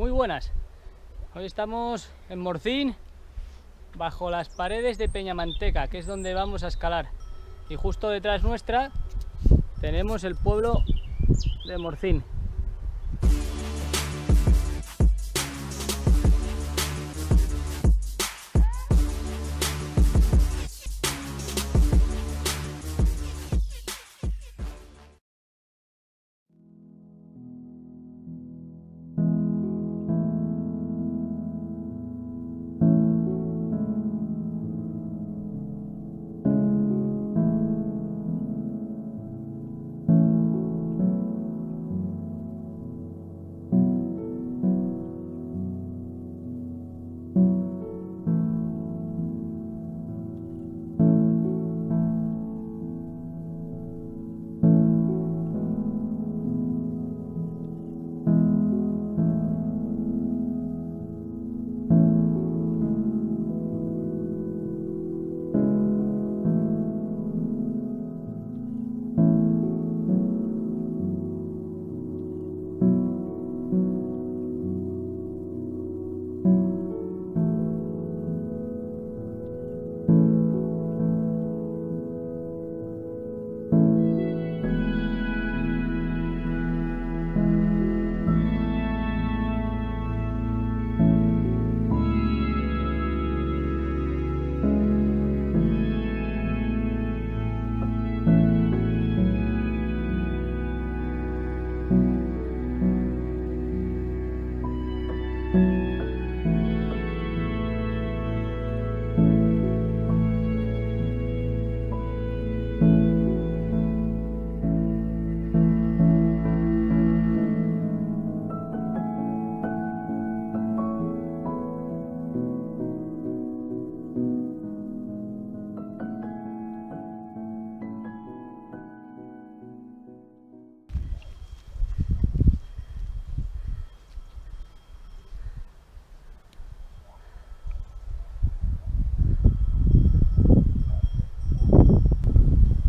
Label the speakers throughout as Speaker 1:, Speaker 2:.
Speaker 1: Muy buenas. Hoy estamos en Morcín, bajo las paredes de Peñamanteca, que es donde vamos a escalar. Y justo detrás nuestra tenemos el pueblo de Morcín.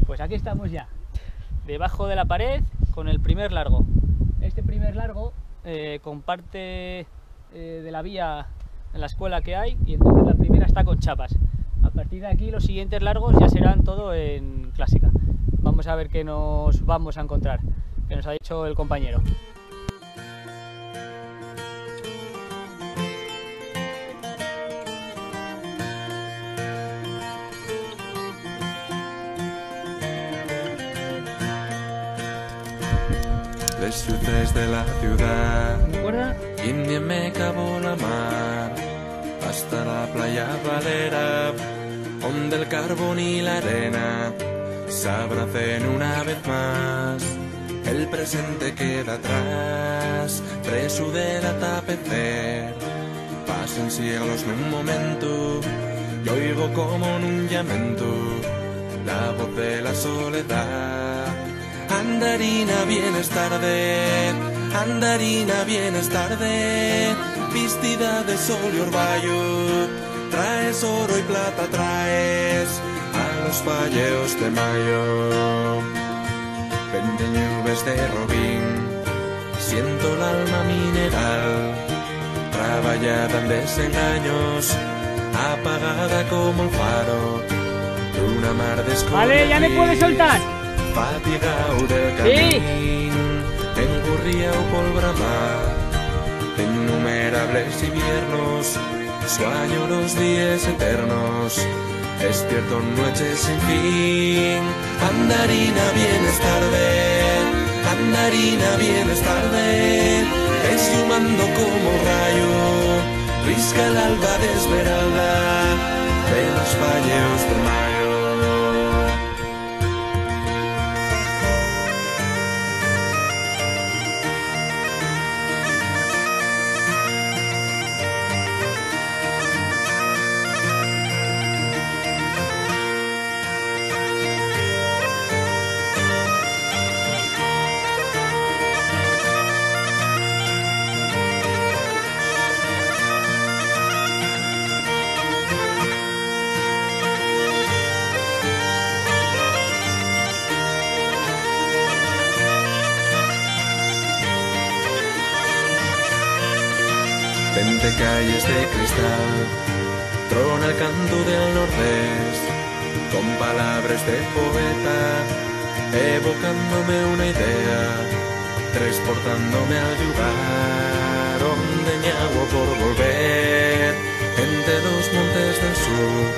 Speaker 1: Pues aquí estamos ya, debajo de la pared, con el primer largo. Este primer largo comparte de la vía en la escuela que hay, y entonces la primera está con chapas. A partir de aquí los siguientes largos ya serán todo en clásica. Vamos a ver qué nos vamos a encontrar, que nos ha dicho el compañero.
Speaker 2: Les luces de la ciudad,
Speaker 1: ¿Recuerda?
Speaker 2: y ni me acabó la mar, hasta la playa Valera, donde el carbón y la arena se abracen una vez más. El presente queda atrás, preso del atapecer. Pasen siglos en un momento, y oigo como en un llamento la voz de la soledad. Andarina, vienes tarde, andarina, vienes tarde, vestida de sol y orvallo, traes oro y plata, traes a los falleos de mayo. Vende nubes de robín, siento el alma mineral, traballada en desengaños, apagada como el faro de una mar desconocida.
Speaker 1: Vale, ya me puedes soltar.
Speaker 2: Fatigao del camín, engurriao por bramar, innumerables inviernos, sueño los días eternos, despierto en noches sin fin. Andarina, vienes tarde, andarina, vienes tarde, deshumando como rayo, risca el alba de esmeralda de los falleos de mayo. 20 calles de cristal, trona el canto del nordeste, con palabras de poeta, evocándome una idea, transportándome al lugar donde me hago por volver, entre los montes del sur,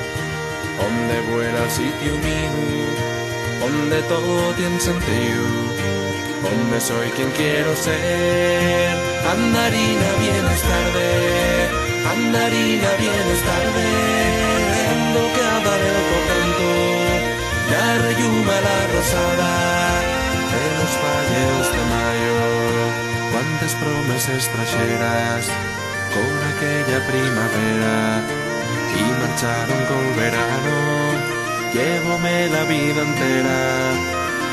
Speaker 2: donde vuela el sitio mío, donde todo tiene sentido, donde soy quien quiero ser. Andarina, vienes tarde, andarina, vienes tarde, embocada del cocanto, ya relluma la rosada de los valles de mayo. Cuántas promesas trajeras con aquella primavera y marcharon con el verano. Llévome la vida entera,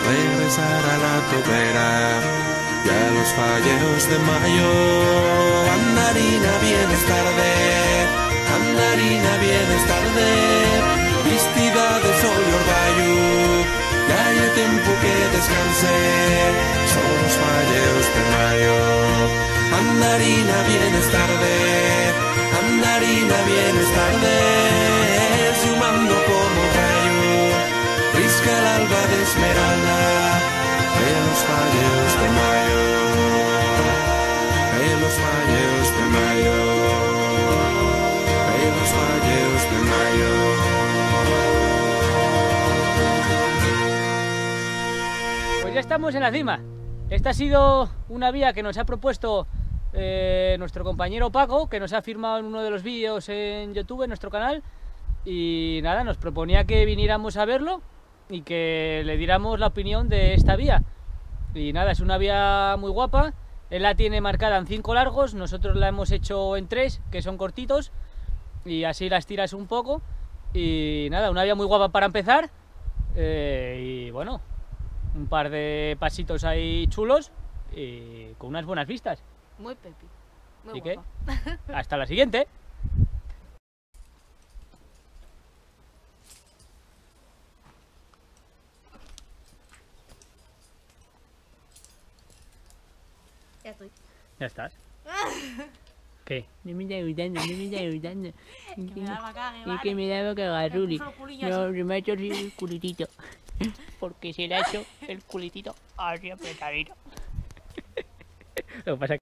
Speaker 2: regresar a la tobera y a los falleos de mayo. Andarina, vienes tarde, andarina, vienes tarde, vestida de sol y orvallo, ya hay tiempo que descanse, son los falleos de mayo. Andarina, vienes tarde, andarina, vienes tarde, sumando como rayo, risca el alba de esmeralda de los falleos de mayo, de los falleos de mayo, de los falleos de mayo.
Speaker 1: Pues ya estamos en la cima. Esta ha sido una vía que nos ha propuesto nuestro compañero Paco, que nos ha firmado en uno de los vídeos en YouTube, en nuestro canal, y nada, nos proponía que viniéramos a verlo y que le diéramos la opinión de esta vía. Y nada, es una vía muy guapa. Él la tiene marcada en 5 largos, nosotros la hemos hecho en 3, que son cortitos, y así las tiras un poco. Y nada, una vía muy guapa para empezar, y bueno, un par de pasitos ahí chulos y con unas buenas vistas.
Speaker 3: Muy pepi, muy
Speaker 1: Así
Speaker 3: guapa.
Speaker 1: que hasta la siguiente.
Speaker 3: Ya estoy.
Speaker 1: Ya estás. ¿Qué? No me está gustando, no me está gustando.
Speaker 3: Que me da bacán,
Speaker 1: Es que me daba cagarruli.
Speaker 3: Me puso el culillo
Speaker 1: No,
Speaker 3: así.
Speaker 1: se me ha hecho así el culitito. Porque se le ha hecho el culitito así apretadito. Lo que pasa